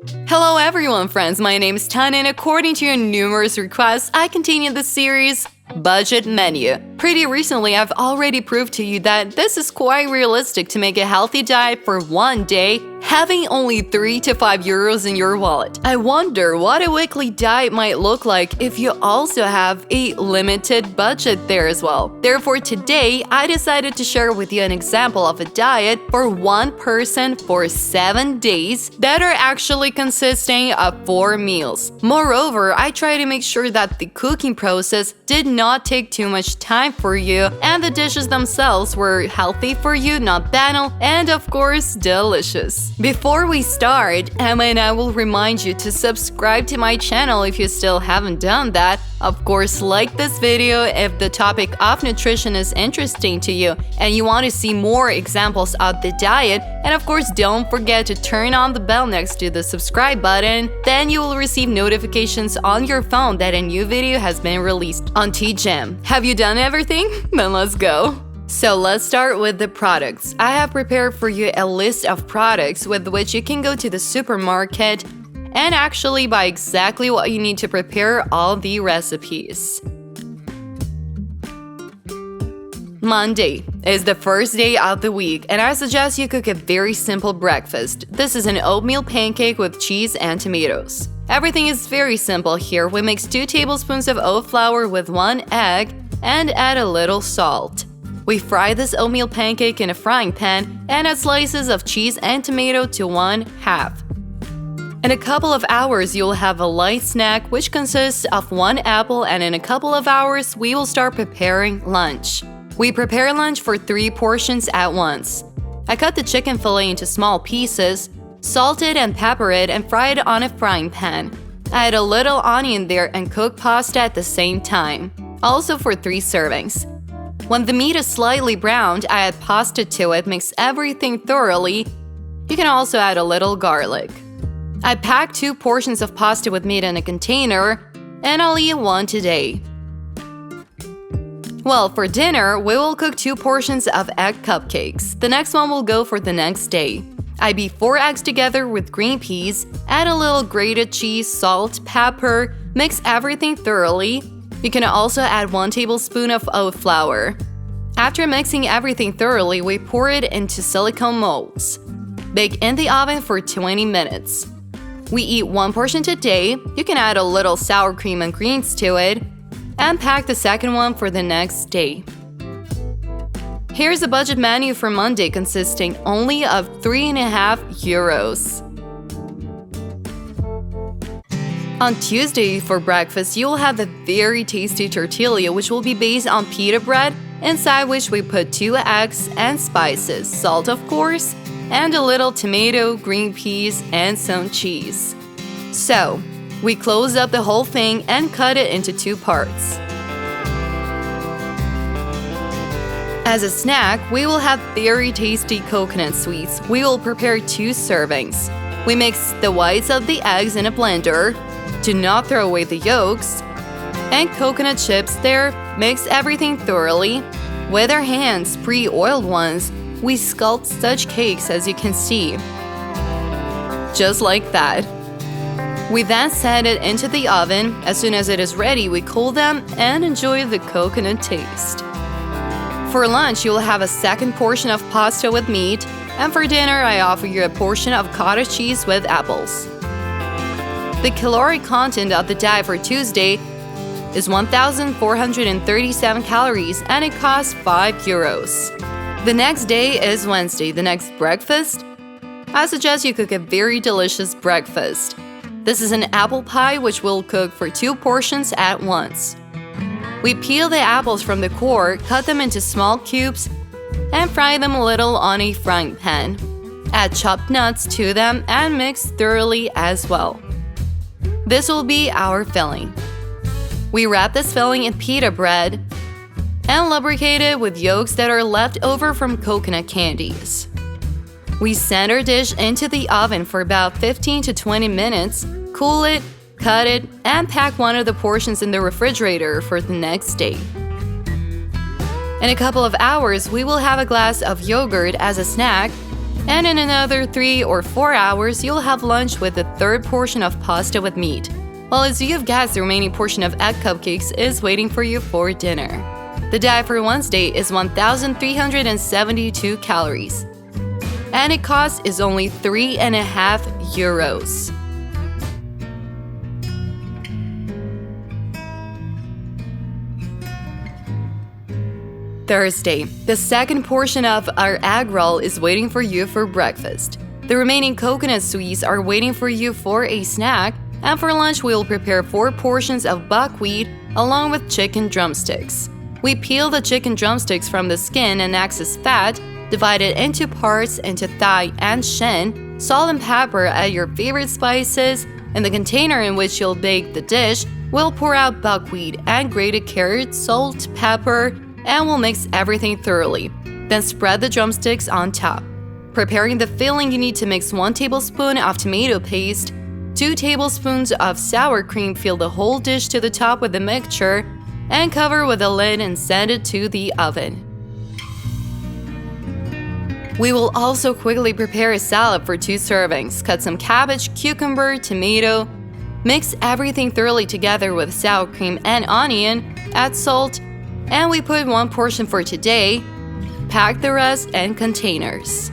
Hello everyone, friends, my name is Tan, and according to your numerous requests, I continue the series Budget Menu. Pretty recently, I've already proved to you that this is quite realistic to make a healthy diet for one day, having only 3 to 5 euros in your wallet. I wonder what a weekly diet might look like if you also have a limited budget there as well. Therefore, today, I decided to share with you an example of a diet for one person for 7 days that are actually consisting of 4 meals. Moreover, I try to make sure that the cooking process did not take too much time for you, and the dishes themselves were healthy for you, not banal, and of course, delicious. Before we start, Emma and I will remind you to subscribe to my channel if you still haven't done that. Of course, like this video if the topic of nutrition is interesting to you and you want to see more examples of the diet, and of course, don't forget to turn on the bell next to the subscribe button. Then you will receive notifications on your phone that a new video has been released on TGym. Have you done everything? Then let's go! So let's start with the products. I have prepared for you a list of products with which you can go to the supermarket and actually buy exactly what you need to prepare all the recipes. Monday is the first day of the week, and I suggest you cook a very simple breakfast. This is an oatmeal pancake with cheese and tomatoes. Everything is very simple here. We mix 2 tablespoons of oat flour with 1 egg and add a little salt. We fry this oatmeal pancake in a frying pan and add slices of cheese and tomato to 1/2. In a couple of hours, you'll have a light snack which consists of 1 apple, and in a couple of hours, we will start preparing lunch. We prepare lunch for 3 portions at once. I cut the chicken fillet into small pieces, salt it and pepper it, and fry it on a frying pan. Add a little onion there and cook pasta at the same time, also for 3 servings. When the meat is slightly browned, I add pasta to it, mix everything thoroughly. You can also add a little garlic. I pack 2 portions of pasta with meat in a container, and I'll eat 1 today. Well, for dinner, we will cook 2 portions of egg cupcakes. The next one will go for the next day. I beat 4 eggs together with green peas, add a little grated cheese, salt, pepper, mix everything thoroughly. You can also add 1 tablespoon of oat flour. After mixing everything thoroughly, we pour it into silicone molds. Bake in the oven for 20 minutes. We eat 1 portion today. You can add a little sour cream and greens to it, and pack the second one for the next day. Here's a budget menu for Monday consisting only of 3.5 euros. On Tuesday for breakfast, you will have a very tasty tortilla which will be based on pita bread, inside which we put 2 eggs and spices, salt of course, and a little tomato, green peas, and some cheese. So, we close up the whole thing and cut it into 2 parts. As a snack, we will have very tasty coconut sweets. We will prepare 2 servings. We mix the whites of the eggs in a blender. Do not throw away the yolks. And coconut chips there. Mix everything thoroughly. With our hands, pre-oiled ones, we sculpt such cakes as you can see. Just like that. We then set it into the oven. As soon as it is ready, we cool them and enjoy the coconut taste. For lunch, you'll have a second portion of pasta with meat, and for dinner, I offer you a portion of cottage cheese with apples. The caloric content of the diet for Tuesday is 1,437 calories, and it costs 5 euros. The next day is Wednesday, the next breakfast. I suggest you cook a very delicious breakfast. This is an apple pie which we'll cook for 2 portions at once. We peel the apples from the core, cut them into small cubes, and fry them a little on a frying pan. Add chopped nuts to them and mix thoroughly as well. This will be our filling. We wrap this filling in pita bread and lubricate it with yolks that are left over from coconut candies. We send our dish into the oven for about 15 to 20 minutes, cool it, cut it, and pack 1 of the portions in the refrigerator for the next day. In a couple of hours, we will have a glass of yogurt as a snack, And in another 3 or 4 hours, you'll have lunch with the third portion of pasta with meat. Well, as you've guessed, the remaining portion of egg cupcakes is waiting for you for dinner. The diet for Wednesday is 1,372 calories. And it costs is only €3.50. Thursday, the second portion of our egg roll is waiting for you for breakfast. The remaining coconut sweets are waiting for you for a snack, and for lunch we will prepare 4 portions of buckwheat along with chicken drumsticks. We peel the chicken drumsticks from the skin and excess fat, divide it into parts into thigh and shin, salt and pepper, add your favorite spices. In the container in which you'll bake the dish, we'll pour out buckwheat and grated carrot, salt, pepper, and we'll mix everything thoroughly. Then spread the drumsticks on top. Preparing the filling, you need to mix 1 tablespoon of tomato paste, 2 tablespoons of sour cream, fill the whole dish to the top with the mixture, and cover with a lid and send it to the oven. We will also quickly prepare a salad for 2 servings. Cut some cabbage, cucumber, tomato. Mix everything thoroughly together with sour cream and onion, add salt, and we put 1 portion for today. Pack the rest in containers.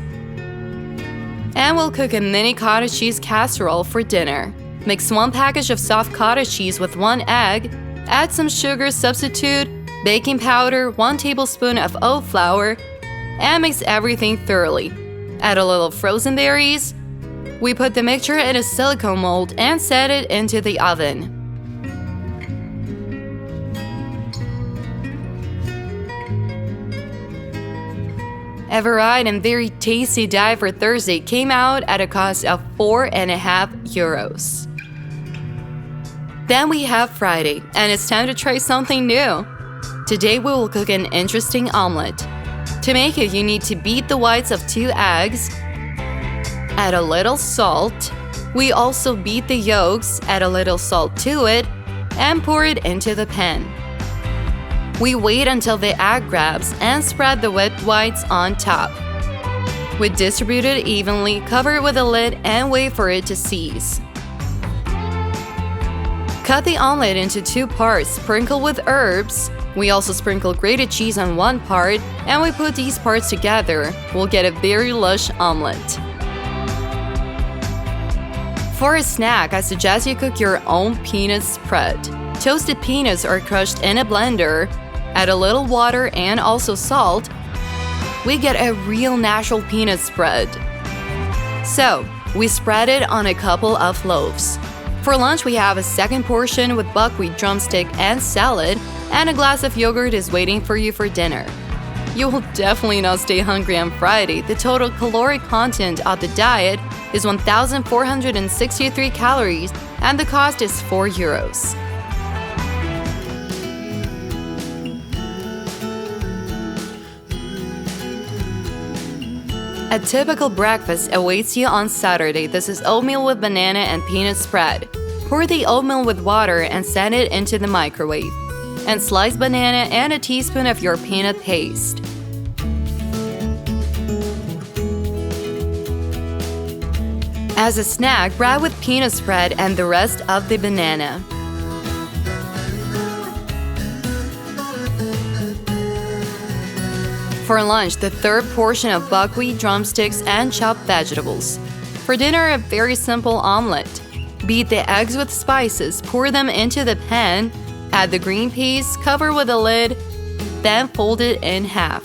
And we'll cook a mini cottage cheese casserole for dinner. Mix 1 package of soft cottage cheese with 1 egg, add some sugar substitute, baking powder, 1 tablespoon of oat flour, and mix everything thoroughly. Add a little frozen berries. We put the mixture in a silicone mold and set it into the oven. A varied and very tasty diet for Thursday came out at a cost of €4.50. Then we have Friday, and it's time to try something new. Today we will cook an interesting omelet. To make it, you need to beat the whites of 2 eggs, add a little salt. We also beat the yolks, add a little salt to it, and pour it into the pan. We wait until the egg grabs and spread the whipped whites on top. We distribute it evenly, cover it with a lid, and wait for it to seize. Cut the omelet into 2 parts, sprinkle with herbs. We also sprinkle grated cheese on 1 part, and we put these parts together. We'll get a very lush omelet. For a snack, I suggest you cook your own peanut spread. Toasted peanuts are crushed in a blender. Add a little water and also salt. We get a real natural peanut spread. So, we spread it on a couple of loaves. For lunch, we have a second portion with buckwheat drumstick and salad, and a glass of yogurt is waiting for you for dinner. You will definitely not stay hungry on Friday. The total caloric content of the diet is 1,463 calories, and the cost is €4. A typical breakfast awaits you on Saturday. This is oatmeal with banana and peanut spread. Pour the oatmeal with water and send it into the microwave. And slice banana and a teaspoon of your peanut paste. As a snack, bread with peanut spread and the rest of the banana. For lunch, the third portion of buckwheat drumsticks and chopped vegetables. For dinner, a very simple omelet. Beat the eggs with spices, pour them into the pan, add the green peas, cover with a lid, then fold it in half.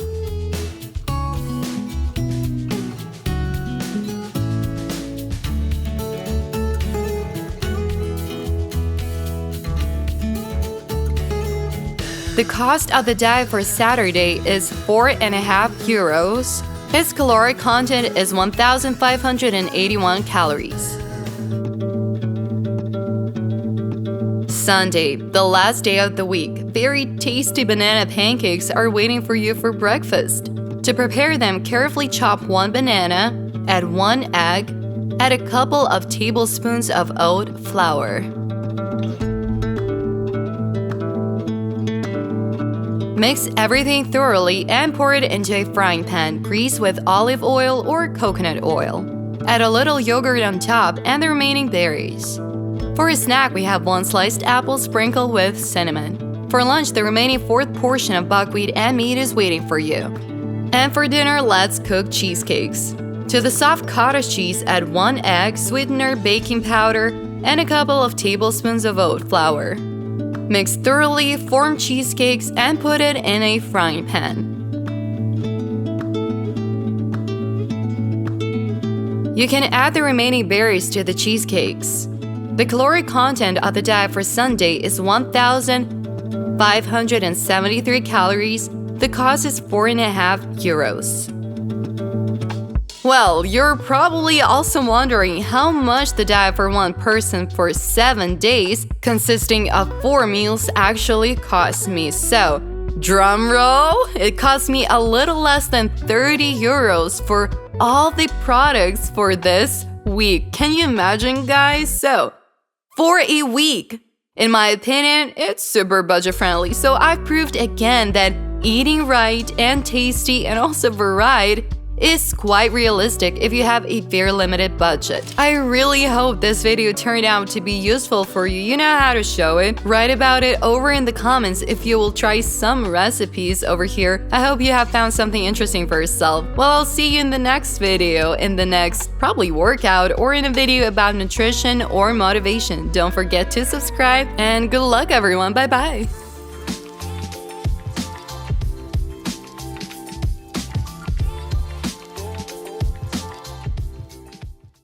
The cost of the diet for Saturday is €4.50. Its caloric content is 1,581 calories. Sunday, the last day of the week, very tasty banana pancakes are waiting for you for breakfast. To prepare them, carefully chop 1 banana, add 1 egg, add a couple of tablespoons of oat flour. Mix everything thoroughly and pour it into a frying pan, greased with olive oil or coconut oil. Add a little yogurt on top and the remaining berries. For a snack, we have 1 sliced apple sprinkled with cinnamon. For lunch, the remaining 4th portion of buckwheat and meat is waiting for you. And for dinner, let's cook cheesecakes. To the soft cottage cheese, add 1 egg, sweetener, baking powder, and a couple of tablespoons of oat flour. Mix thoroughly, form cheesecakes, and put it in a frying pan. You can add the remaining berries to the cheesecakes. The caloric content of the diet for Sunday is 1,573 calories. The cost is €4.50. Well, you're probably also wondering how much the diet for one person for 7 days, consisting of 4 meals, actually cost me. So, drum roll, it cost me a little less than €30 for all the products for this week. Can you imagine, guys? So, for a week, in my opinion, it's super budget-friendly. So I've proved again that eating right and tasty and also varied is quite realistic if you have a very limited budget. I really hope this video turned out to be useful for you. You know how to show it. Write about it over in the comments if you will try some recipes over here. I hope you have found something interesting for yourself. Well, I'll see you in the next video, in the next probably workout, or in a video about nutrition or motivation. Don't forget to subscribe, and good luck everyone. Bye bye.